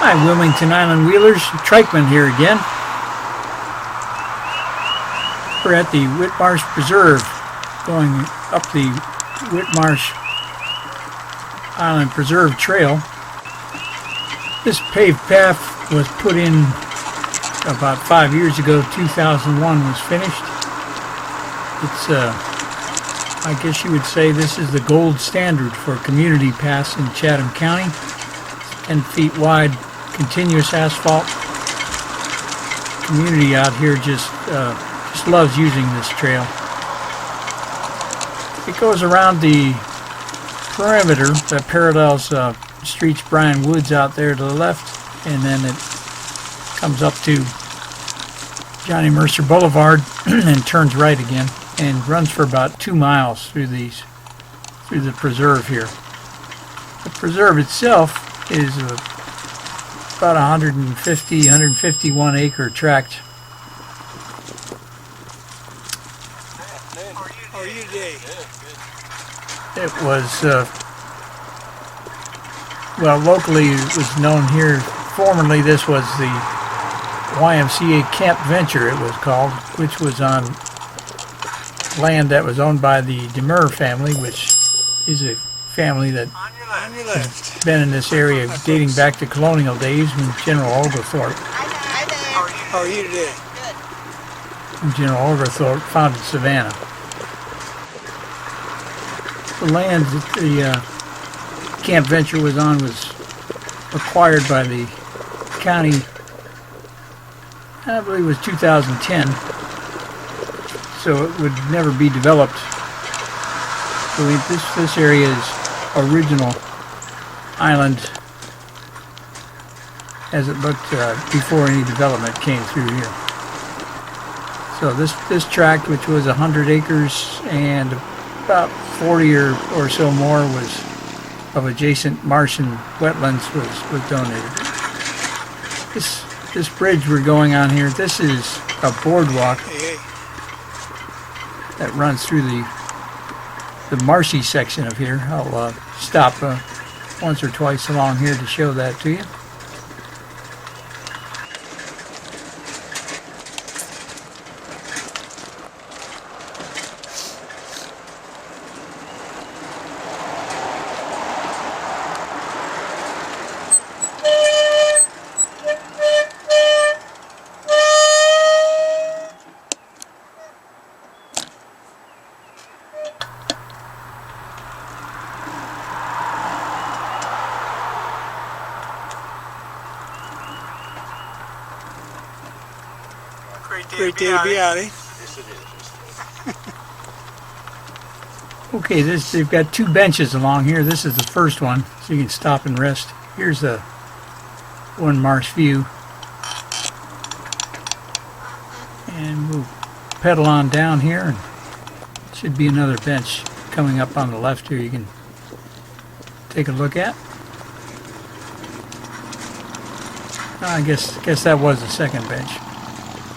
Hi, Wilmington Island Wheelers, TrikeMan here again. We're at the Whitemarsh Preserve, going up the Whitemarsh Island Preserve Trail. This paved path was put in about 5 years ago. 2001 was finished. It's, I guess you would say this is the gold standard for community paths in Chatham County. 10 feet wide, continuous asphalt. Community out here just loves using this trail. It goes around the perimeter that parallels Streets Bryan Woods out there to the left, and then it comes up to Johnny Mercer Blvd and turns right again, and runs for about 2 miles through the preserve here. The preserve itself is about 151 acre tract. How are you today? It was, well, locally it was known here. Formerly this was the YMCA Camp Venture, it was called, which was on land that was owned by the DeMer family, which is a family that has been in this area dating back to colonial days when General Oglethorpe. How are you today? When General Oglethorpe founded Savannah. The land that the Camp Venture was on was acquired by the county, I believe it was 2010, so it would never be developed. So this area is original island as it looked before any development came through here. So this tract, which was 100 acres and about 40 or so more was of adjacent marsh and wetlands, was donated. This bridge we're going on here, this is a boardwalk that runs through the marshy section of here. I'll stop once or twice along here to show that to you. Great day to be out, eh? Yes, it is. Okay, they've got 2 benches along here. This is the first one, so you can stop and rest. Here's the Whitemarsh view. And we'll pedal on down here, and should be another bench coming up on the left here you can take a look at. I guess that was the second bench.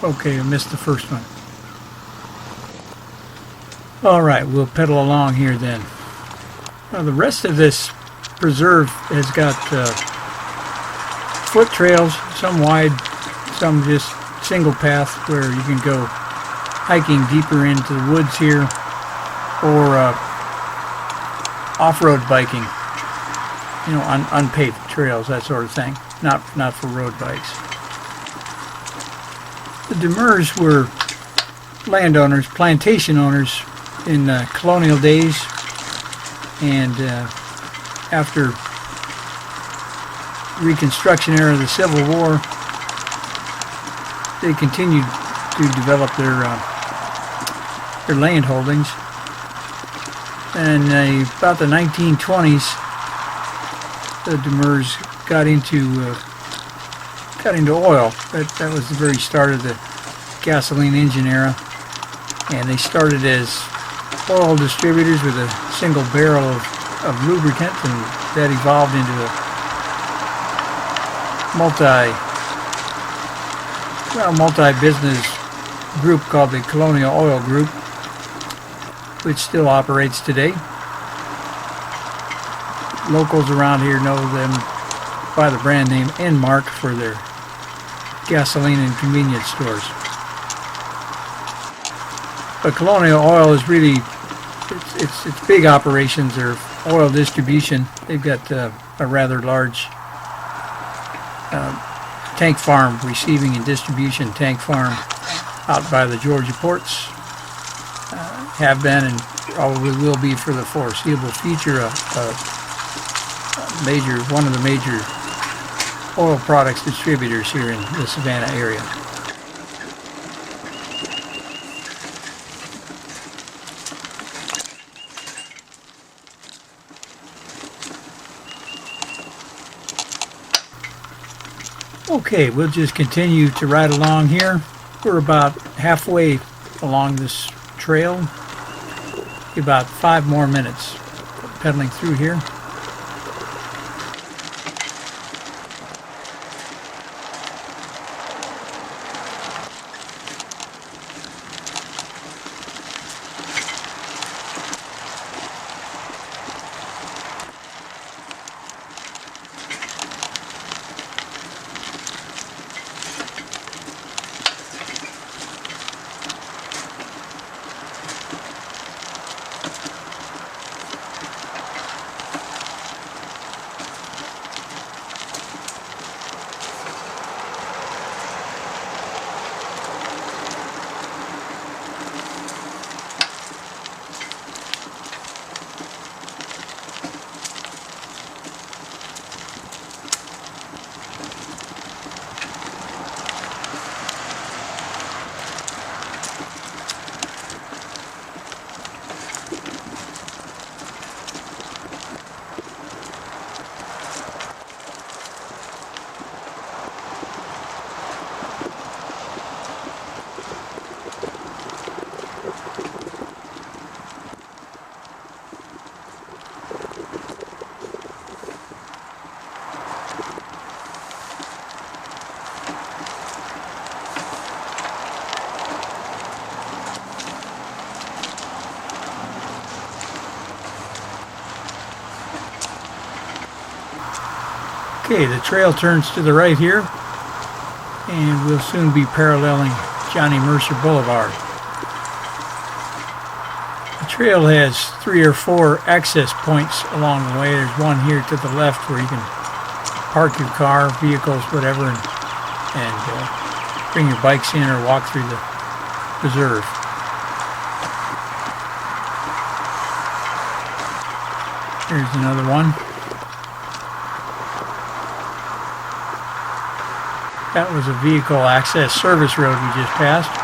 Okay, I missed the first one. Alright, we'll pedal along here then. Now, the rest of this preserve has got foot trails, some wide, some just single path where you can go hiking deeper into the woods here, or off-road biking, you know, on unpaved trails, that sort of thing, not for road bikes. The DeMers were landowners, plantation owners in colonial days, and after Reconstruction era of the Civil War, they continued to develop their land holdings. And about the 1920s, the DeMers got into oil. That was the very start of the gasoline engine era, and they started as oil distributors with a single barrel of lubricant, and that evolved into a multi-business group called the Colonial Oil Group, which still operates today. Locals around here know them by the brand name Enmark for their gasoline and convenience stores. But Colonial Oil is really, it's big operations. They're oil distribution. They've got a rather large tank farm, receiving and distribution tank farm out by the Georgia ports. Have been and probably will be for the foreseeable future one of the major oil products distributors here in the Savannah area. Okay, we'll just continue to ride along here. We're about halfway along this trail. About 5 more minutes pedaling through here. Okay, the trail turns to the right here, and we'll soon be paralleling Johnny Mercer Boulevard. The trail has 3 or 4 access points along the way. There's one here to the left where you can park your car, vehicles, whatever, and bring your bikes in or walk through the preserve. Here's another one. That was a vehicle access service road we just passed.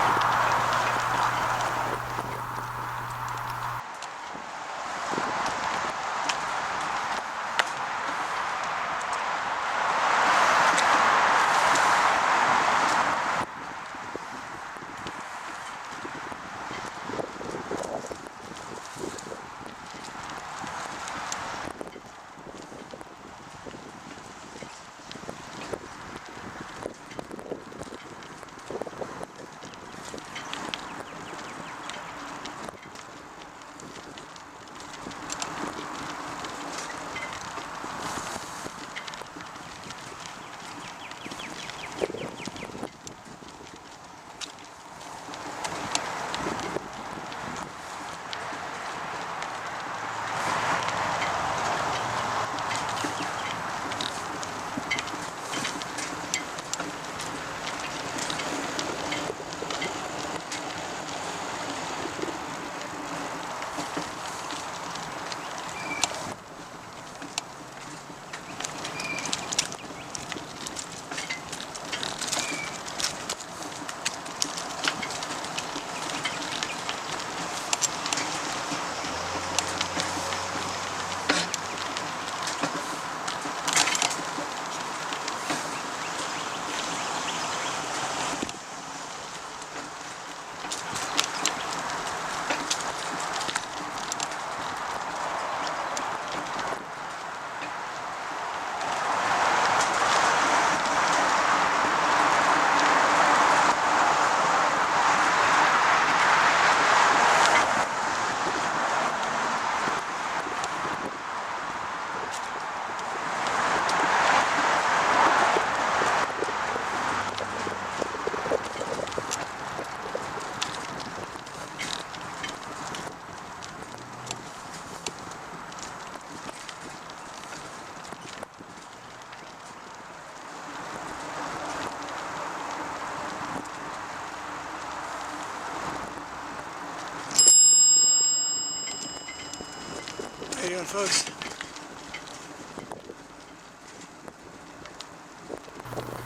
How you doing, folks?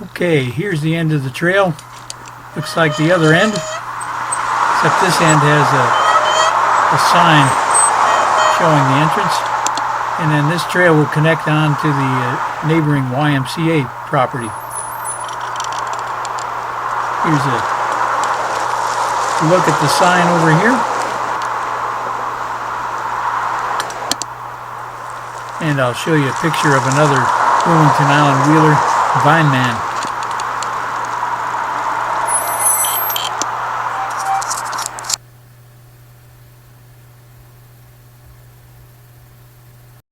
Okay, here's the end of the trail. Looks like the other end, except this end has a sign showing the entrance. And then this trail will connect on to the neighboring YMCA property. Here's a look at the sign over here. And I'll show you a picture of another Wilmington Island wheeler, Vine Man.